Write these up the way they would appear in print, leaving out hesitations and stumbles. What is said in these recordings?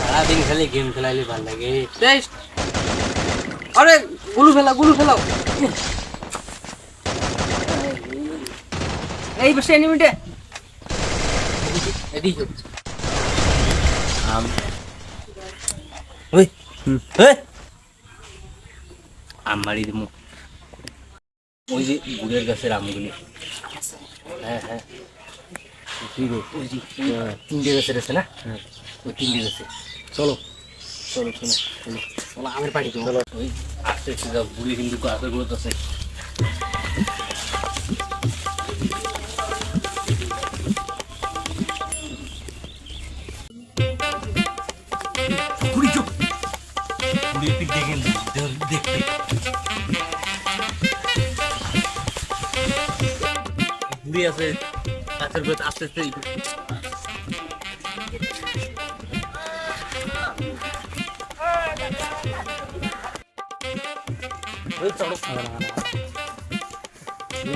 সারাদিন খালি গেম খেলাইলে ভালো লাগে। আরে গুলু ফেলাও এই বসে এনিমিটে এদিকে ওই আম মারি দিমু ওই যে গুড়ের গাছের আমগুলি। হ্যাঁ ওই যে তিনটে গাছের আছে না, ওই তিনটে গাছে। চলো আমের পাড়ি তো ওই আস্তে আস্তে যাও, বুড়ি কিন্তু গাছের গুলো আছে। দেখতে বুড়ি আছে গাছের গুলো আস্তে আস্তে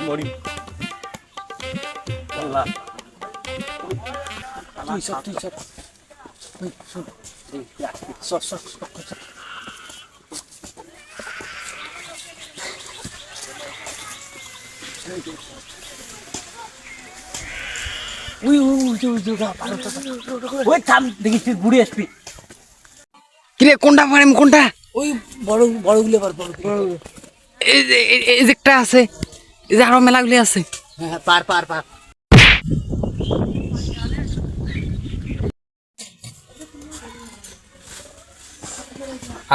মরি আল্লাহ ওই থাম দেখিস বুড়ি আসবি। কিরে কোনটা পারিম কোনটা? ওই বড়গুলো এই যে একটা আছে, এই যে আরো মেলাগুলি আছে। হ্যাঁ পার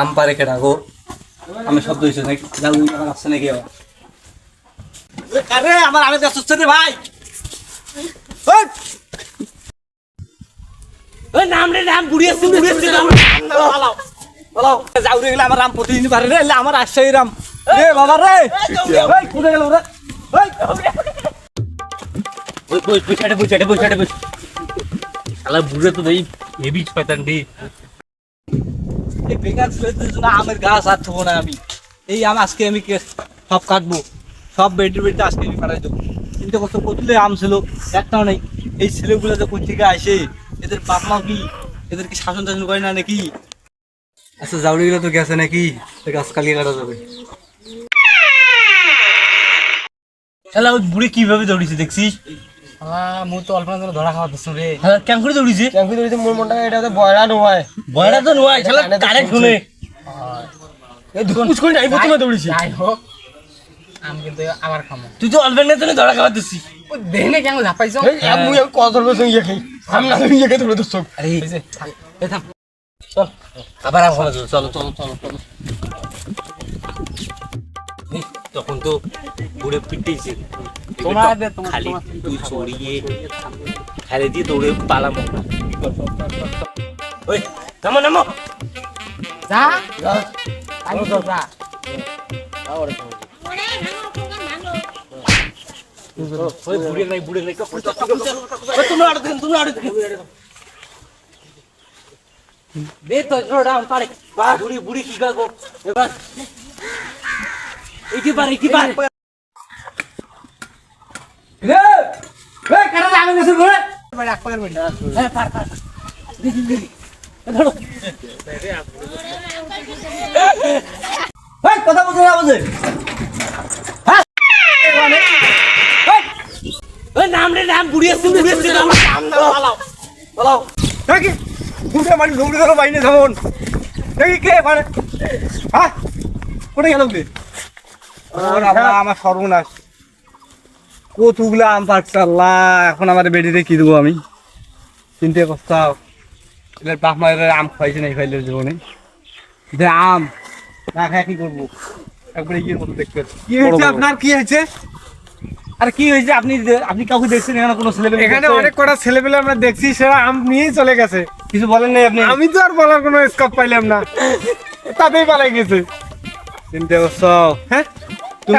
আম পারে কেটা গো? আমি শব্দ হয়েছে নাকি আসছে নাকি? আরে আমার আমের গাছ হচ্ছে রে ভাই। নাম বুড়ি আসছে যাও রে, আমার রাম প্রতিদিন পারে রে, আমার আশ্চর্য রাম রে বাবা রে। কোথায় গেল রে? বুড়ে তো দেই হেভি শয়তান রে। বেকার আমের গাছ আর থবো না আমি। এই আম আজকে আমি সব কাটবো, সব বেডে আজকে আমি কাটাই দেবো। কিন্তু কত কতলে আম ছিল, একটাও নেই। এই ছেলেগুলো যে কোন থেকে আসে, এদের বাপ মা কি এদেরকে শাসন টাসন করে না নাকি? আচ্ছা জাউরিগুলো তো গেছে নাকি, গাছ কালিয়ে কাটা যাবে। শালা ওই বুড়ি কিভাবে দৌড়িছে দেখছিস? মুই তো অল্প ধরা খাওয়া দিচ্ছ রে। হ্যাঁ কেমন করে দৌড়িছে? মোর মনটা এটা বয়রা নয়, বয়রা তো নয়, শালা কারেক্ট শুনে এই দুকুচ করে যাইবো তুমি দৌড়িছি। যাই হোক আম কিন্তু আবার খামো। তুই তো অল্পের নেই ধরা খাওয়া দিচ্ছিস। ও দেহনে কেন ঝাপাইছো? মুই কত ধরবো ইয়ে খাই, আমি না ইয়ে খাই ধরে দর্শক। আরে থাম চল আবার আম খাওয়া চলো তখন তো বুড়ে পিটেছে খালি তুই চড়িয়ে খালি দিয়ে দৌড়ে পালামো। ওই নামো যা আমি তো যা ওই বুড়ে নাই তোমরা আড়ে দে তো জোড়া আম পারে বুড়ি কি গাগো এবার এইটি পারে রে এই কাটা আমি গেছে ঘরে এক পাকের বই হ্যাঁ পার দিদি ধরো এই কথা বলতে না বুঝে হ্যাঁ ওই নাম বুড়ি আছে নাম পালাও নাকি বুড়ে মানে দৌড়ে ধরো বাইনে যেমন নাকি কে মানে হ্যাঁ কোথায় গেল কে? আমার সর্বনাশ কতগুলো আম পাকছে আল্লাহ, এখন আমার বেডিতে কি দেবো আমি চিন্তা করতাম। এবার বাপ মায়ের আম খাইছে নাই খাইলে জীবনে যে আম না খাই কি করবো, একবারে ইয়ের মতো দেখতে। কি হয়েছে আপনার, কি হয়েছে? আর কি হয়েছে আপনি কাউকে দেখছেন এখানে কোনো ছেলেপেলে? এখানে অনেক কটা ছেলেপেলে আমরা দেখছি, সেরা আম নিয়েই চলে গেছে। কিছু বলেন নাই আপনি? আমি তো আর বলার কোনো স্কোপ পাইলাম না, তাতেই পালাই গেছে। চিন্তা করছো হ্যাঁ?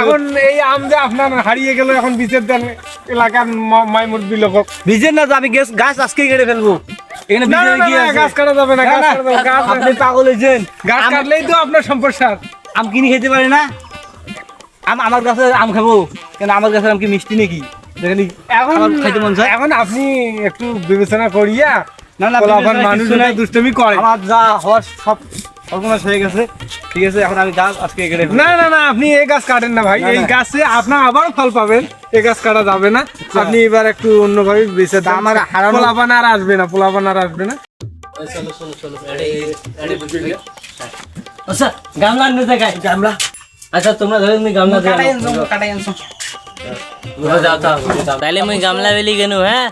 এখন এই আম যে আপনার হারিয়ে গেল, এখন বিচের দেন এলাকার মাইমুরবি লোক বিজের না তো আমি গাছ আজকে কেটে ফেলবো। এখানে গাছ কাটা যাবে না, আপনি পাগল হয়েছেন। গাছ কাটলেই তো আপনার সমস্যা। আম কিনে খেতে পারে না, আমার গাছে আম খাবো কেন? আমার গাছের আম কি মিষ্টি নাকি? এখন খাইতে মন চায়। এখন আপনি একটু বিবেচনা করিয়া না না পোলাপান বিবেচনা মানুষ কিচ্ছু নাই। দুষ্টমি করে আমার যা হওয়ার সব সর্বনাশ হয়ে গেছে, ঠিক আছে? এখন আমি যাই আজকে এখানে না না না আপনি এই গাছ কাটেন না ভাই, না, এই না। গাছে আপনার আবার ফল পাবেন, এই গাছ কাটা যাবে না। আপনি এবার একটু অন্যভাবে বেঁচে দেন। আমার হারানো- পোলাপান আর আসবে না, পোলাপান আর আসবে না। আচ্ছা গামলা আনতে দেখাই গামলা। আচ্ছা তোমরা ধরে তুমি গামলা কাটাই আনছো কাটাই আনছো যাও তাহলে মুই গামলা বেলি কেন হ্যাঁ